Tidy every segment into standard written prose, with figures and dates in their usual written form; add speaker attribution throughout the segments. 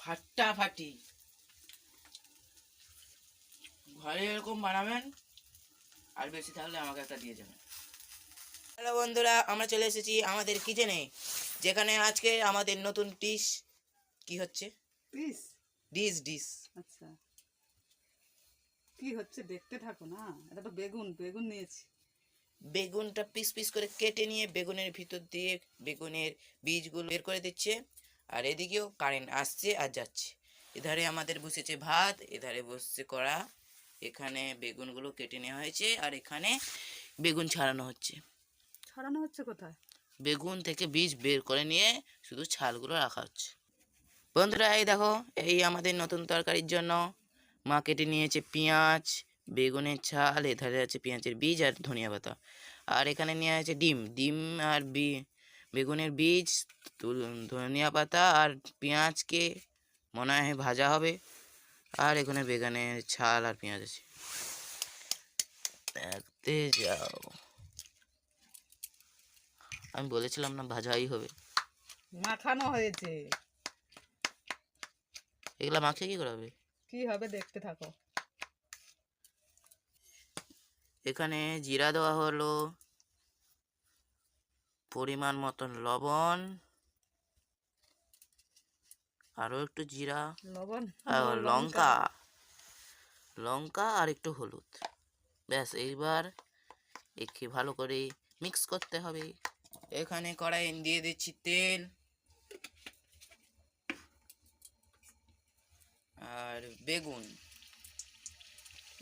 Speaker 1: ফাটাফাটি। ঘরে এরকম বানাবেন, আর বেশি থাকলে আমাকে একটা দিয়ে যাবেন। হ্যালো বন্ধুরা, আমরা চলে এসেছি আমাদের কিচেনে, যেখানে আজকে আমাদের নতুন ডিশ কি হচ্ছে।
Speaker 2: ডিশ
Speaker 1: ডিশ ডিশ
Speaker 2: আচ্ছা, কি হচ্ছে দেখতে থাকো না। এটা তো বেগুন বেগুন নিয়েছি।
Speaker 1: বেগুনটা পিস পিস করে কেটে নিয়ে বেগুনের ভিতর দিয়ে বেগুনের বীজগুলো বের করে দিচ্ছে। আর এদিকেও কারেন্ট আসছে আর যাচ্ছে। এধারে আমাদের বসেছে ভাত, এধারে বসছে কড়া। এখানে বেগুনগুলো কেটে নেওয়া হয়েছে আর এখানে বেগুন ছাড়ানো হচ্ছে।
Speaker 2: ছড়ানো হচ্ছে কোথায়?
Speaker 1: বেগুন থেকে বীজ বের করে নিয়ে শুধু ছালগুলো রাখা হচ্ছে। বন্ধুরা এই দেখো, এই আমাদের নতুন তরকারির জন্য মা কেটে নিয়েছে পেঁয়াজ, বেগুনের ছাল, এধারে আছে পেঁয়াজের বীজ আর ধনিয়া পাতা। আর এখানে নিয়ে আছে ডিম, ডিম আর বেগুনের বীজ, ধনিয়া পাতা আর পেঁয়াজকে মনে হয় ভাজা হবে। আর এখানে বেগুনের ছাল আর পেঁয়াজ আছে। দেখতে যাও, আমি বলেছিলাম না ভাজাই হবে।
Speaker 2: মাখানো হয়েছে।
Speaker 1: এগুলা মাখিয়ে কি করা হবে?
Speaker 2: কি হবে দেখতে থাকো।
Speaker 1: এখানে জিরা দেওয়া হলো, পরিমাণ মতন লবণ, আরও একটু জিরা,
Speaker 2: লবণ,
Speaker 1: লঙ্কা লঙ্কা আর একটু হলুদ। ব্যাস, এইবার একে ভালো করে মিক্স করতে হবে। এখানে কড়াই দিয়ে দিচ্ছি তেল আর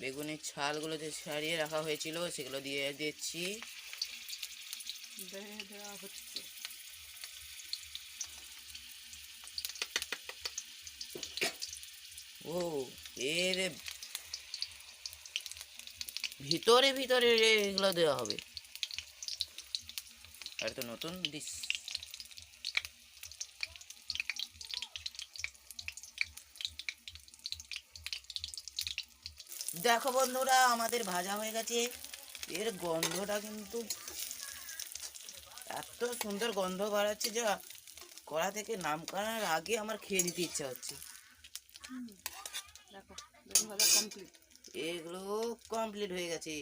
Speaker 1: বেগুনের ছালগুলো যে ছাড়িয়ে রাখা হয়েছিল সেগুলো দিয়ে দিচ্ছি।
Speaker 2: দেওয়া হচ্ছে।
Speaker 1: ও, এর ভিতরে ভিতরে এগুলো দেওয়া হবে। আর তো নতুন ডিশ। দেখো বন্ধুরা, আমাদের ভাজা হয়ে গেছে। এর গন্ধটা কিন্তু এত সুন্দর গন্ধ বাড়াচ্ছে যা কড়া থেকে নামকানোর আগে আমার খেয়ে নিতে ইচ্ছা হচ্ছে।
Speaker 2: দেখো বেগুন ভাজা কমপ্লিট।
Speaker 1: এগুলো কমপ্লিট হয়ে গেছে।